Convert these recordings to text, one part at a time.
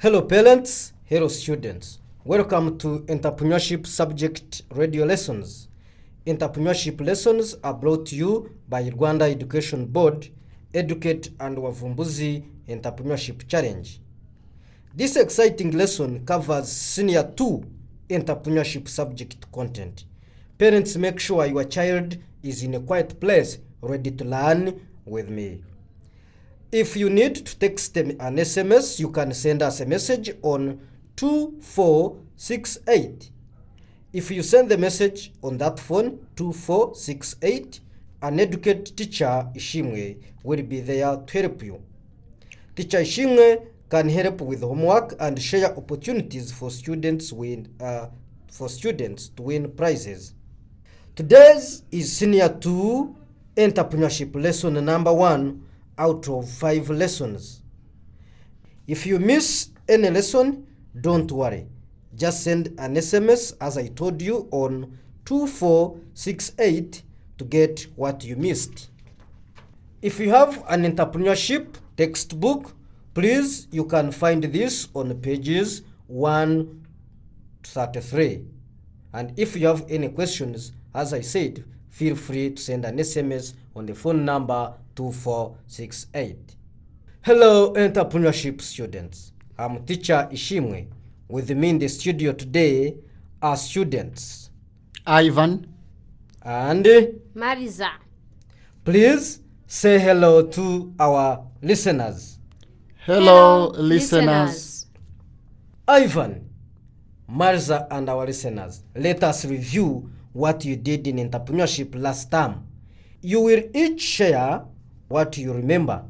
Hello parents, hello students. Welcome to Entrepreneurship Subject Radio Lessons. Entrepreneurship lessons are brought to you by Rwanda Education Board, Educate and WAVUMBUZI Entrepreneurship Challenge. This exciting lesson covers Senior 2 Entrepreneurship subject content. Parents, make sure your child is in a quiet place ready to learn with me. If you need to text an SMS, you can send us a message on 2468. If you send the message on that phone, 2468, an educate teacher, ISHIMWE, will be there to help you. Teacher ISHIMWE can help with homework and share opportunities for students to win prizes. Today's is Senior 2 Entrepreneurship lesson number 1 out of 5 lessons. If you miss any lesson, don't worry. Just send an SMS as I told you on 2468 to get what you missed. If you have an entrepreneurship textbook, please, you can find this on pages 133. And if you have any questions, as I said, feel free to send an SMS on the phone number 2468. Hello entrepreneurship students. I'm teacher ISHIMWE. With me in the studio today are students Ivan and Marisa. Please say hello to our listeners. Hello, listeners. Ivan, Marisa and our listeners, let us review what you did in entrepreneurship last time. You will each share what you remember.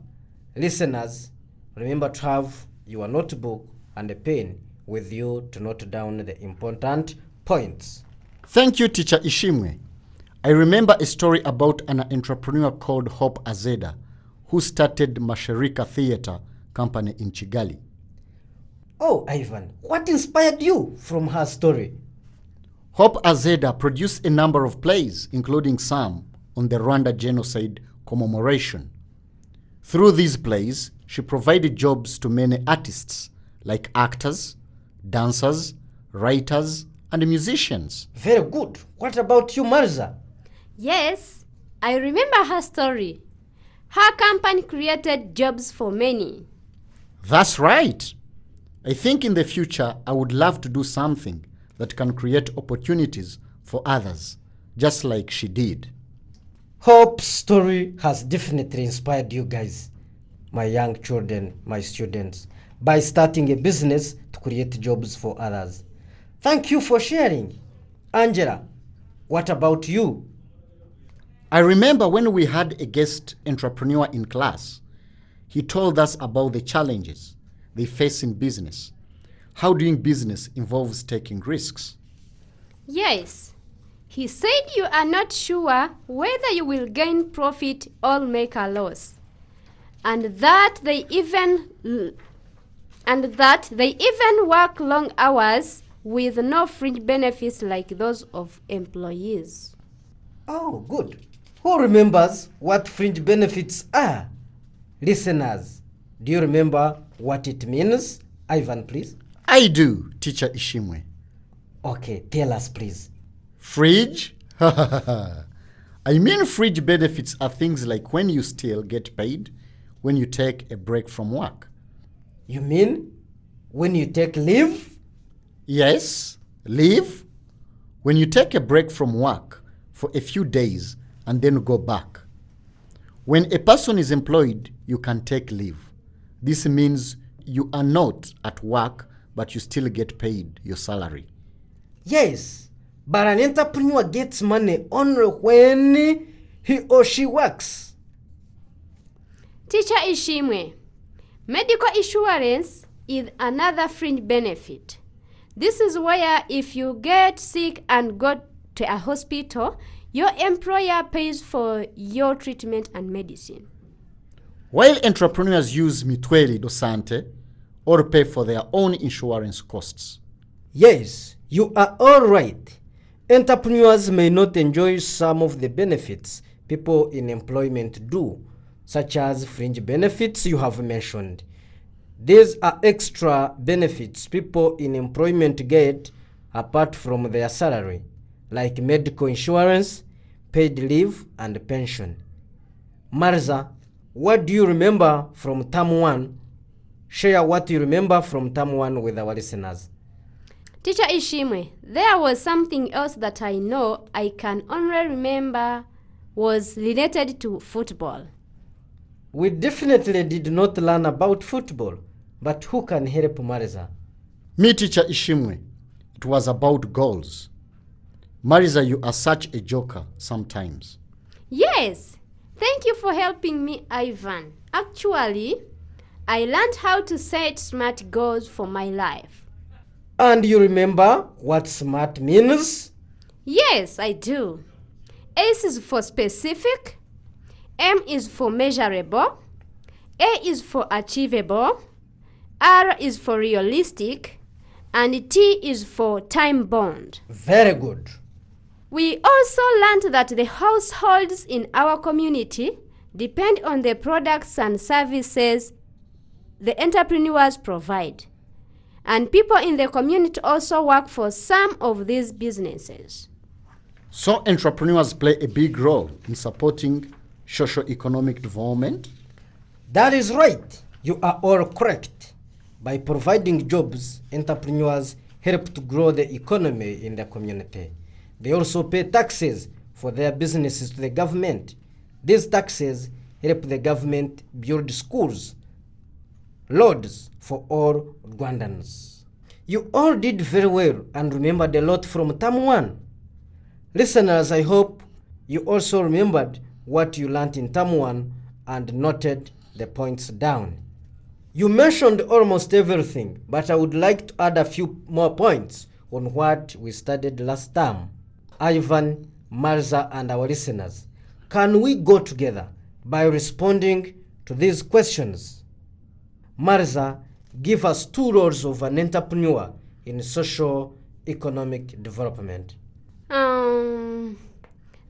Listeners, remember to have your notebook and a pen with you to note down the important points. Thank you, Teacher ISHIMWE. I remember a story about an entrepreneur called Hope Azeda, who started Masharika Theatre Company in Kigali. Oh, Ivan, what inspired you from her story? Hope Azeda produced a number of plays, including some on the Rwanda genocide commemoration. Through these plays, she provided jobs to many artists like actors, dancers, writers, and musicians. Very good. What about you, Marisa? Yes, I remember her story. Her company created jobs for many. That's right. I think in the future I would love to do something that can create opportunities for others, just like she did. Hope's story has definitely inspired you guys, my young children, my students, by starting a business to create jobs for others. Thank you for sharing. Angela, what about you? I remember when we had a guest entrepreneur in class. He told us about the challenges they face in business, how doing business involves taking risks. Yes, he said you are not sure whether you will gain profit or make a loss, and that they even work long hours with no fringe benefits like those of employees. Oh, good. Who remembers what fringe benefits are? Listeners, do you remember what it means? Ivan, please. I do, Teacher ISHIMWE. Okay, tell us, please. Fridge? I mean, fridge benefits are things like when you still get paid when you take a break from work. You mean when you take leave? Yes, leave. When you take a break from work for a few days and then go back. When a person is employed, you can take leave. This means you are not at work, but you still get paid your salary. Yes, but an entrepreneur gets money only when he or she works. Teacher ISHIMWE, medical insurance is another fringe benefit. This is where if you get sick and go to a hospital, your employer pays for your treatment and medicine. While entrepreneurs use Mutuelle do Sante or pay for their own insurance costs. Yes, you are all right. Entrepreneurs may not enjoy some of the benefits people in employment do, such as fringe benefits you have mentioned. These are extra benefits people in employment get apart from their salary, like medical insurance, paid leave, and pension. Marza, what do you remember from term 1? Share what you remember from term 1 with our listeners. Teacher ISHIMWE, there was something else that I know I can only remember was related to football. We definitely did not learn about football, but who can help Marza? Me, Teacher ISHIMWE, it was about goals. Marza, you are such a joker sometimes. Yes, thank you for helping me, Ivan. Actually, I learned how to set SMART goals for my life. And you remember what SMART means? Yes, I do. S is for specific, M is for measurable, A is for achievable, R is for realistic, and T is for time-bound. Very good. We also learned that the households in our community depend on the products and services the entrepreneurs provide. And people in the community also work for some of these businesses. So entrepreneurs play a big role in supporting socio-economic development? That is right. You are all correct. By providing jobs, entrepreneurs help to grow the economy in the community. They also pay taxes for their businesses to the government. These taxes help the government build schools, roads for all Rwandans. You all did very well and remembered a lot from term 1. Listeners, I hope you also remembered what you learned in term 1 and noted the points down. You mentioned almost everything, but I would like to add a few more points on what we studied last term. Ivan, Marza, and our listeners, can we go together by responding to these questions? Marza, give us 2 roles of an entrepreneur in socio-economic development.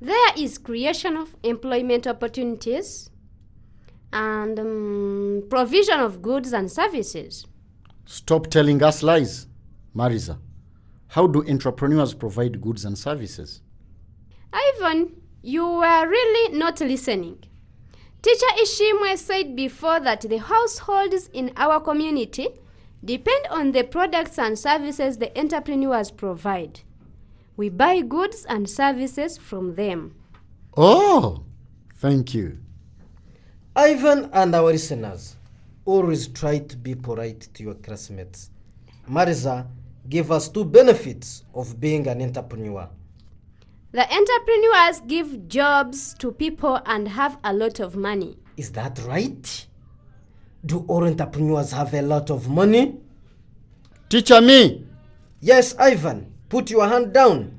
There is creation of employment opportunities and provision of goods and services. Stop telling us lies, Marza. How do entrepreneurs provide goods and services? Ivan, you were really not listening. Teacher ISHIMWE said before that the households in our community depend on the products and services the entrepreneurs provide. We buy goods and services from them. Oh, thank you. Ivan and our listeners, always try to be polite to your classmates. Marza, give us 2 benefits of being an entrepreneur. The entrepreneurs give jobs to people and have a lot of money. Is that right? Do all entrepreneurs have a lot of money? Teacher me. Yes, Ivan, put your hand down.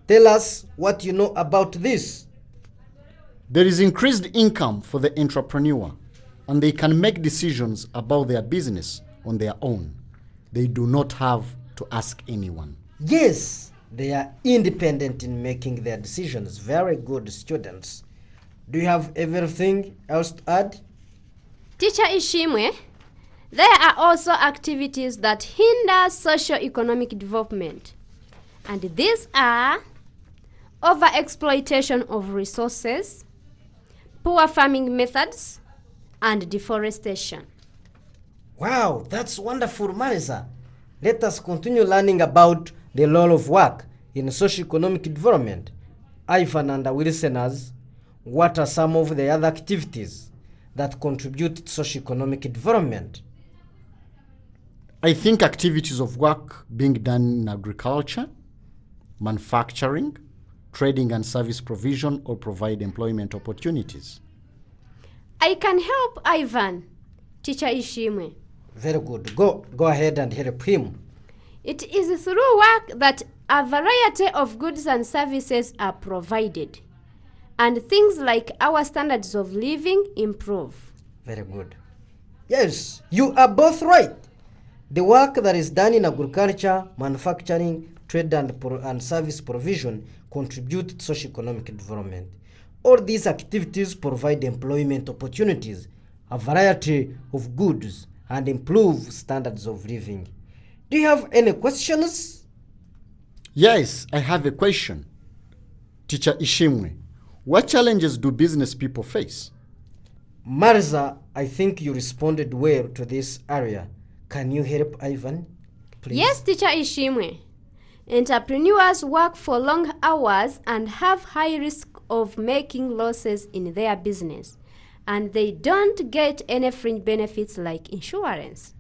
Tell us what you know about this. There is increased income for the entrepreneur, and they can make decisions about their business on their own. They do not have to ask anyone. Yes, they are independent in making their decisions. Very good, students. Do you have everything else to add? Teacher ISHIMWE, there are also activities that hinder socio-economic development. And these are overexploitation of resources, poor farming methods, and deforestation. Wow, that's wonderful, Marza. Let us continue learning about the role of work in socio-economic development. Ivan and our listeners, what are some of the other activities that contribute to socio-economic development? I think activities of work being done in agriculture, manufacturing, trading and service provision or provide employment opportunities. I can help Ivan, Teacher ISHIMWE. Very good. Go ahead and help him. It is through work that a variety of goods and services are provided, and things like our standards of living improve. Very good. Yes, you are both right. The work that is done in agriculture, manufacturing, trade and service provision contribute to socio-economic development. All these activities provide employment opportunities, a variety of goods and improve standards of living. Do you have any questions? Yes, I have a question. Teacher ISHIMWE, what challenges do business people face? Marza, I think you responded well to this area. Can you help Ivan, please? Yes, Teacher ISHIMWE. Entrepreneurs work for long hours and have high risk of making losses in their business, and they don't get any fringe benefits like insurance.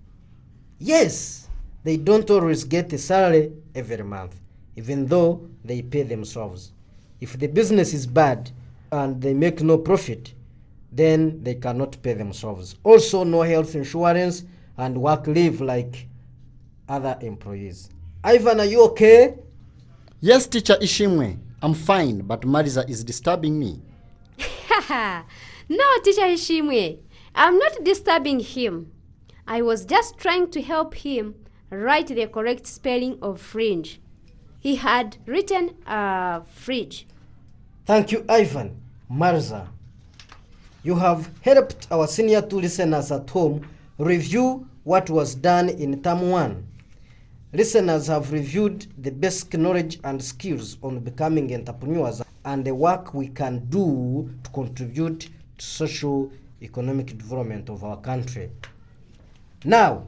Yes, they don't always get a salary every month, even though they pay themselves. If the business is bad and they make no profit, then they cannot pay themselves. Also, no health insurance and work leave like other employees. Ivan, are you okay? Yes, Teacher ISHIMWE, I'm fine, but Marisa is disturbing me. No, Teacher ISHIMWE, I'm not disturbing him. I was just trying to help him write the correct spelling of fringe. He had written fridge. Thank you, Ivan. Marza, you have helped our senior 2 listeners at home review what was done in Term 1. Listeners have reviewed the basic knowledge and skills on becoming entrepreneurs and the work we can do to contribute to social economic development of our country. Now,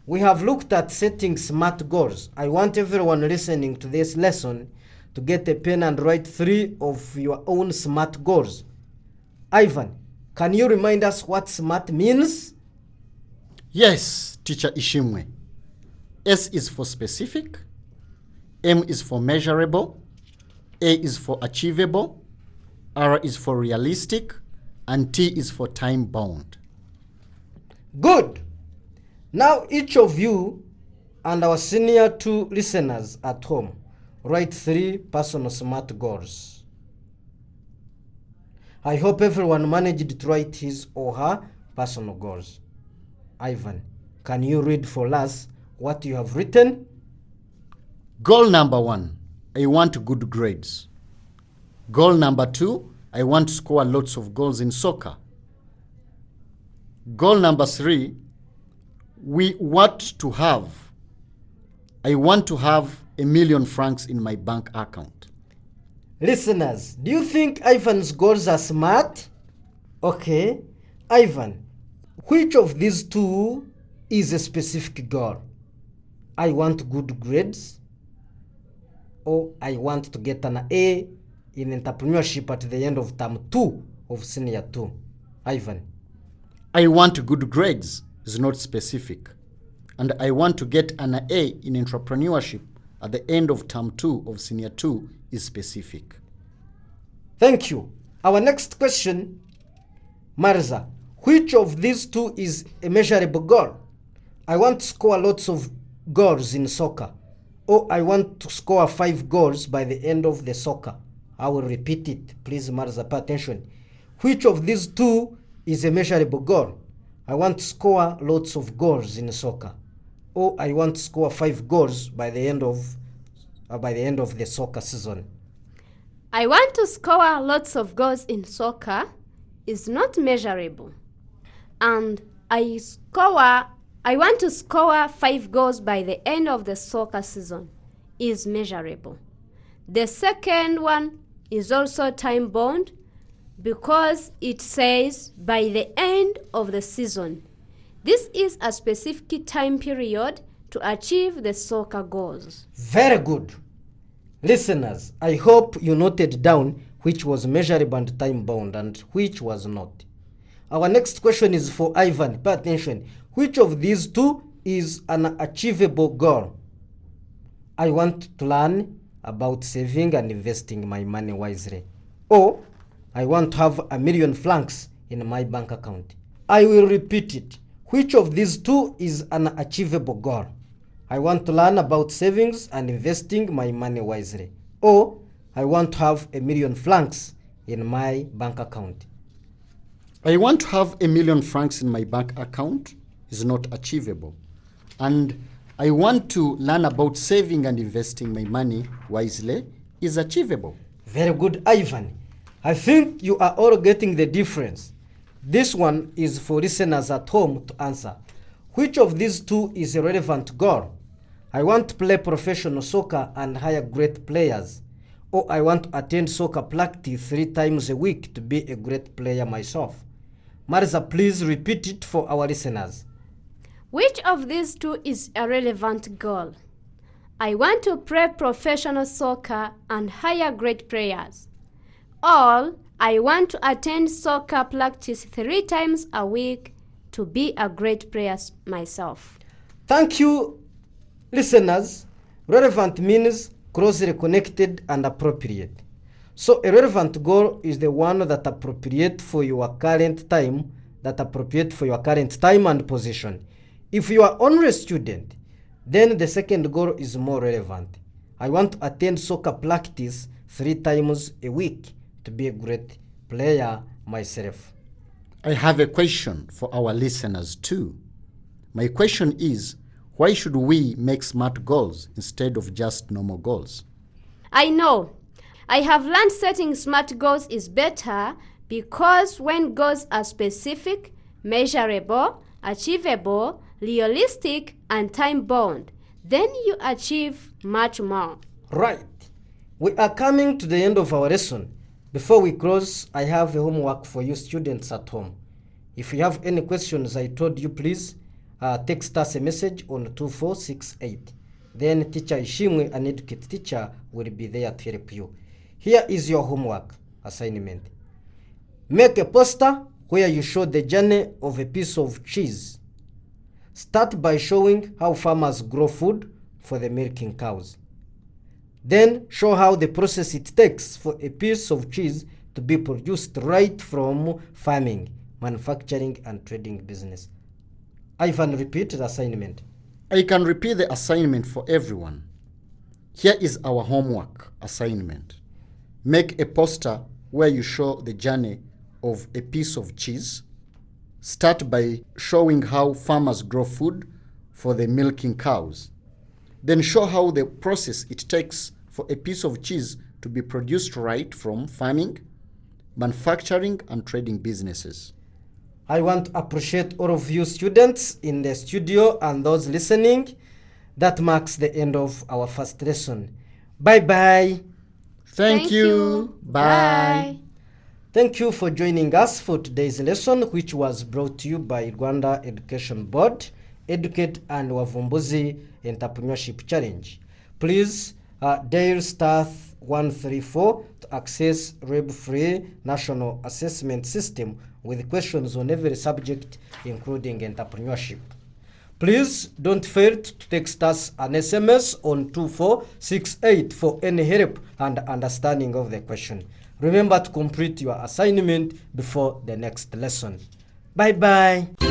we have looked at setting SMART goals. I want everyone listening to this lesson to get a pen and write 3 of your own SMART goals. Ivan, can you remind us what SMART means? Yes, Teacher ISHIMWE. S is for specific, M is for measurable, A is for achievable, R is for realistic, and T is for time bound. Good. Now each of you and our senior 2 listeners at home write 3 personal SMART goals. I hope everyone managed to write his or her personal goals. Ivan, can you read for us what you have written? Goal number 1, I want good grades. Goal number 2, I want to score lots of goals in soccer. Goal number 3, I want to have $1 million francs in my bank account. Listeners, do you think Ivan's goals are smart? Okay, Ivan, which of these 2 is a specific goal? I want good grades, or I want to get an A in entrepreneurship at the end of Term 2 of Senior 2. Ivan. I want good grades is not specific, and I want to get an A in entrepreneurship at the end of Term 2 of Senior 2 is specific. Thank you. Our next question, Marza, which of these 2 is a measurable goal? I want to score lots of goals in soccer, or I want to score 5 goals by the end of the soccer. I will repeat it. Please, Marza, pay attention. Which of these 2 is a measurable goal? I want to score lots of goals in soccer, or I want to score 5 goals by the end of the soccer season. I want to score lots of goals in soccer is not measurable. And I want to score 5 goals by the end of the soccer season is measurable. The second one is also time bound because it says by the end of the season. This is a specific time period to achieve the soccer goals. Very good. Listeners, I hope you noted down which was measurable and time bound and which was not. Our next question is for Ivan. Pay attention. Which of these 2 is an achievable goal? I want to learn about saving and investing my money wisely. Or I want to have $1 million francs in my bank account. I will repeat it. Which of these 2 is an achievable goal? I want to learn about savings and investing my money wisely. Or I want to have $1 million francs in my bank account. I want to have $1 million francs in my bank account is not achievable. And I want to learn about saving and investing my money wisely is achievable. Very good, Ivan. I think you are all getting the difference. This one is for listeners at home to answer. Which of these two is a relevant goal? I want to play professional soccer and hire great players. Or I want to attend soccer practice 3 times a week to be a great player myself. Marisa, please repeat it for our listeners. Which of these two is a relevant goal? I want to play professional soccer and hire great players. Or I want to attend soccer practice 3 times a week to be a great player myself. Thank you, listeners. Relevant means closely connected and appropriate. So a relevant goal is the one that appropriate for your current time, and position. If you are only a student, then the second goal is more relevant. I want to attend soccer practice 3 times a week to be a great player myself. I have a question for our listeners too. My question is, why should we make SMART goals instead of just normal goals? I know. I have learned setting SMART goals is better because when goals are specific, measurable, achievable, realistic, and time-bound, then you achieve much more. Right. We are coming to the end of our lesson. Before we close, I have a homework for you students at home. If you have any questions, I told you, please text us a message on 2468. Then teacher ISHIMWE, an educate teacher, will be there to help you. Here is your homework assignment. Make a poster where you show the journey of a piece of cheese. Start by showing how farmers grow food for the milking cows. Then show how the process it takes for a piece of cheese to be produced right from farming, manufacturing, and trading business. Ivan, repeat the assignment. I can repeat the assignment for everyone. Here is our homework assignment. Make a poster where you show the journey of a piece of cheese. Start by showing how farmers grow food for the milking cows. Then show how the process it takes for a piece of cheese to be produced right from farming, manufacturing, and trading businesses. I want to appreciate all of you students in the studio and those listening. That marks the end of our first lesson. Bye-bye. Thank you. Bye. Thank you for joining us for today's lesson, which was brought to you by Rwanda Education Board, Educate and Wavumbuzi Entrepreneurship Challenge. Please dial *134 to access REB-free National Assessment System with questions on every subject, including entrepreneurship. Please don't fail to text us an SMS on 2468 for any help and understanding of the question. Remember to complete your assignment before the next lesson. Bye-bye.